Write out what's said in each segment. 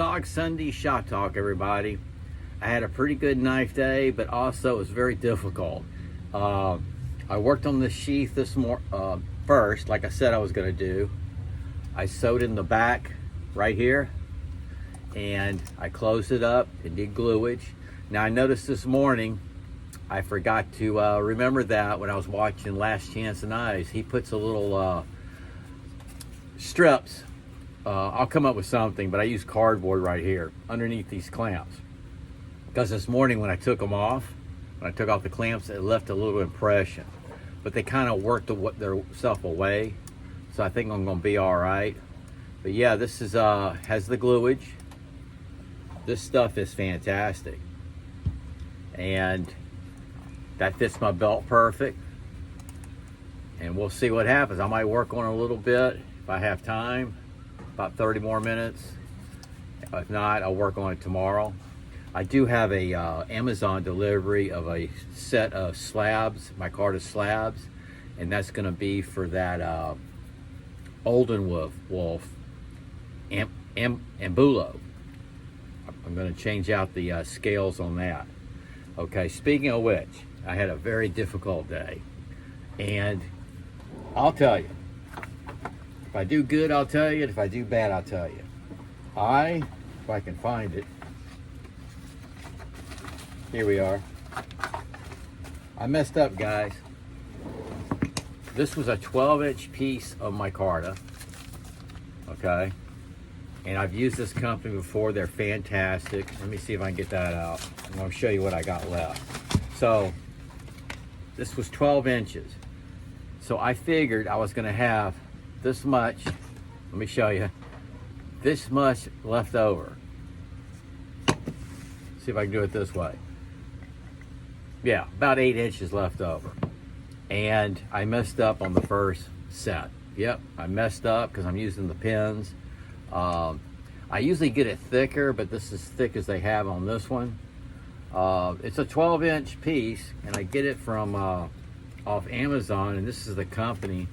SOG Sunday Shop Talk, everybody. I had a pretty good knife day, but also it was very difficult. I worked on the sheath first, like I said I was going to do. I sewed in the back right here, and I closed it up and did gluage. Now I noticed this morning I forgot to remember that when I was watching Last Chance of Knives. He puts a little strips. I'll come up with something, but I use cardboard right here underneath these clamps. Because this morning when I took them off, when I took off the clamps, it left a little impression. But they kind of worked their self away. So I think I'm gonna be all right. But yeah, this is has the gluage. This stuff is fantastic. And that fits my belt perfect. And we'll see what happens. I might work on it a little bit if I have time, about 30 more minutes. If not, I'll work on it tomorrow. I do have a Amazon delivery of a set of slabs, micarta slabs, and that's going to be for that Olden Wolf Ambulo. I'm going to change out the scales on that. Okay, speaking of which, I had a very difficult day, and I'll tell you, if I do good, I'll tell you, and if I do bad, I'll tell you. If I can find it, here we are. I messed up, guys. This was a 12-inch piece of micarta, okay? And I've used this company before. They're fantastic. Let me see if I can get that out. I'm gonna show you what I got left. So, this was 12 inches. So I figured I was gonna have this much, let me show you, this much left over. See if I can do it this way. Yeah, about 8 inches left over. And I messed up on the first set. Yep, I messed up because I'm using the pins. I usually get it thicker, but this is as thick as they have on this one. It's a 12-inch piece, and I get it from off Amazon, and this is the company,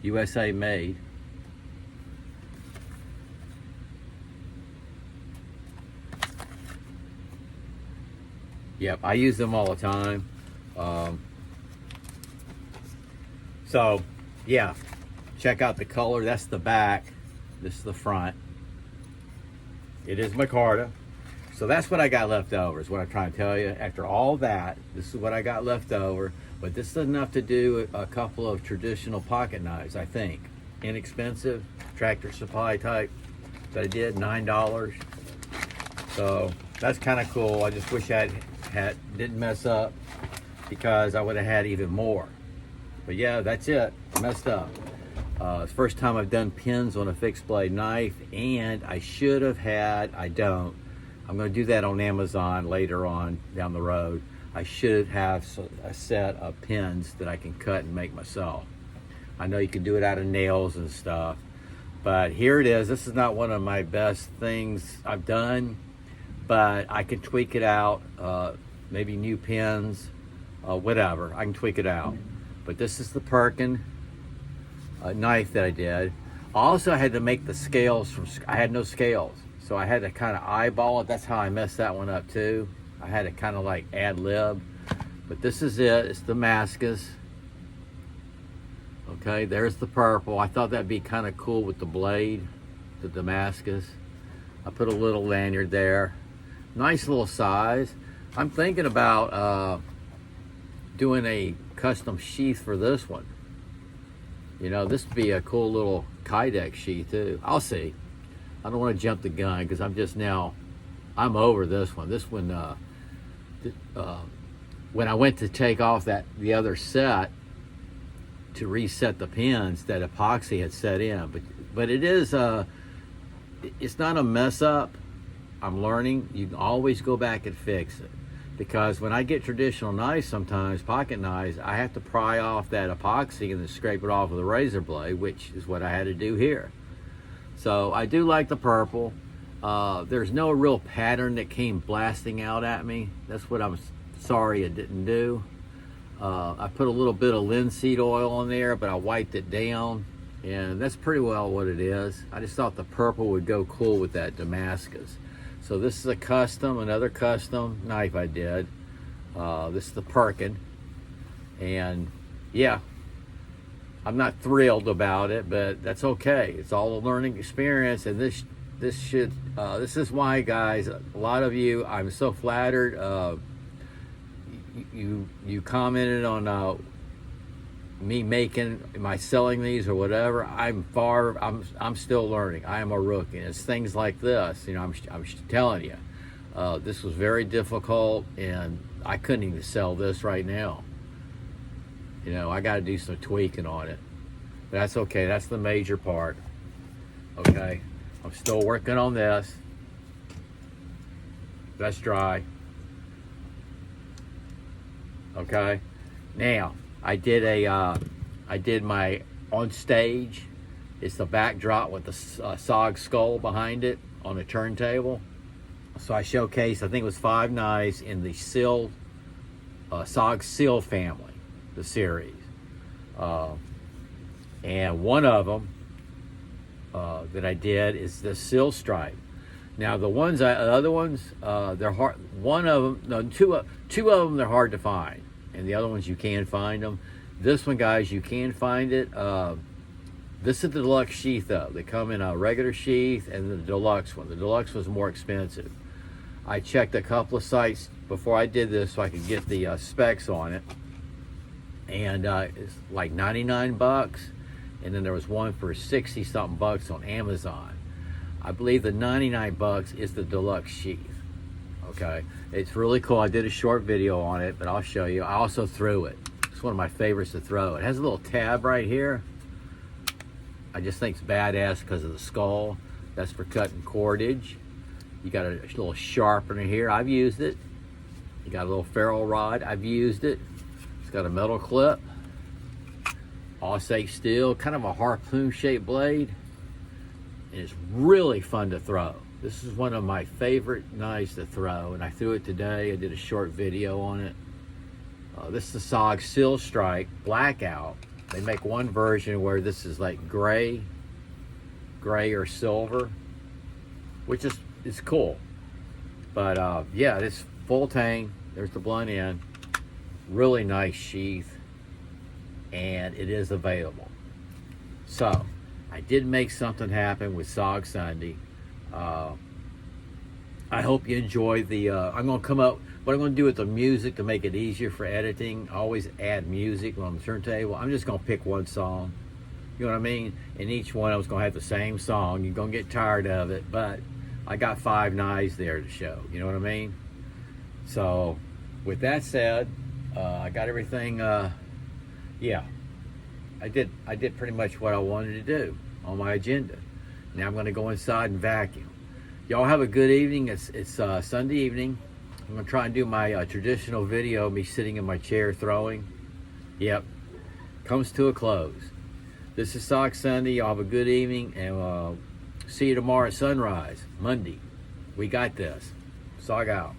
USA made. Yep, I use them all the time. So, yeah, check out the color. That's the back. This is the front. It is micarta. So that's what I got left over, is what I'm trying to tell you. After all that, this is what I got left over. But this is enough to do a couple of traditional pocket knives, I think. Inexpensive, Tractor Supply type that I did, $9. So that's kind of cool. I just wish I didn't mess up, because I would have had even more. But yeah, that's it. I messed up. It's the first time I've done pins on a fixed blade knife, and I should have had, I don't. I'm going to do that on Amazon later on down the road. I should have a set of pins that I can cut and make myself. I know you can do it out of nails and stuff, but here it is. This is not one of my best things I've done, but I can tweak it out. Maybe new pins, whatever. I can tweak it out. But this is the Perkin knife that I did. Also, I had to make the scales I had no scales, so I had to kind of eyeball it. That's how I messed that one up too. I had to kind of like ad lib. But this is it. It's Damascus. Okay, there's the purple. I thought that'd be kind of cool with the blade, the Damascus. I put a little lanyard there. Nice little size. I'm thinking about doing a custom sheath for this one. You know, this would be a cool little Kydex sheath too. I'll see. I don't want to jump the gun, because I'm over this one. This one, when I went to take off the other set to reset the pins, that epoxy had set in. But it is, it's not a mess up. I'm learning. You can always go back and fix it. Because when I get traditional knives, sometimes pocket knives, I have to pry off that epoxy and then scrape it off with a razor blade, which is what I had to do here. So I do like the purple. There's no real pattern that came blasting out at me. That's what I'm sorry it didn't do. I put a little bit of linseed oil on there, but I wiped it down. and that's pretty well what it is. I just thought the purple would go cool with that Damascus. So this is a custom, another custom knife I did. This is the Perkin, and yeah, I'm not thrilled about it, but that's okay. It's all a learning experience, and this is why, guys, a lot of you, I'm so flattered. You commented on me selling these or whatever. I'm still learning. I am a rookie. And it's things like this, you know, I'm telling you, this was very difficult, and I couldn't even sell this right now. You know, I got to do some tweaking on it, but that's okay. That's the major part. Okay, I'm still working on this. That's dry. Okay, now I did my on stage. It's the backdrop with the SOG skull behind it on a turntable. So I showcased, I think it was 5 knives in the SOG Seal family, the series. And one of them that I did is the Seal Stripe. Now the other ones, they're hard. Two of them they're hard to find, and the other ones you can find them. This one, guys, you can find it. This is the deluxe sheath, though. They come in a regular sheath and the deluxe one. The deluxe was more expensive. I checked a couple of sites before I did this so I could get the specs on it, and it's like 99 bucks, and then there was one for 60 something bucks on Amazon. I believe the 99 bucks is the deluxe sheath. Okay, it's really cool. I did a short video on it, but I'll show you. I also threw it. It's one of my favorites to throw. It has a little tab right here. I just think it's badass because of the skull. That's for cutting cordage. You got a little sharpener here. I've used it. You got a little ferrule rod. I've used it. It's got a metal clip. Osage steel, kind of a harpoon shaped blade. And it's really fun to throw. This is one of my favorite knives to throw, and I threw it today. I did a short video on it. This is the SOG Seal Strike Blackout. They make one version where this is like gray or silver, which is cool. But yeah, it's full tang. There's the blunt end. Really nice sheath, and it is available. So I did make something happen with SOG Sunday. I hope you enjoy the I'm gonna come up what I'm gonna do with the music to make it easier for editing. I always add music on the turntable. I'm just gonna pick one song, you know what I mean, and each one I was gonna have the same song. You're gonna get tired of it, but I got 5 knives there to show, you know what I mean. So with that said, I got everything. Yeah, I did pretty much what I wanted to do on my agenda. Now I'm going to go inside and vacuum. Y'all have a good evening. It's Sunday evening. I'm going to try and do my traditional video of me sitting in my chair throwing. Yep, comes to a close. This is SOG Sunday. Y'all have a good evening, and see you tomorrow at sunrise, Monday. We got this. SOG out.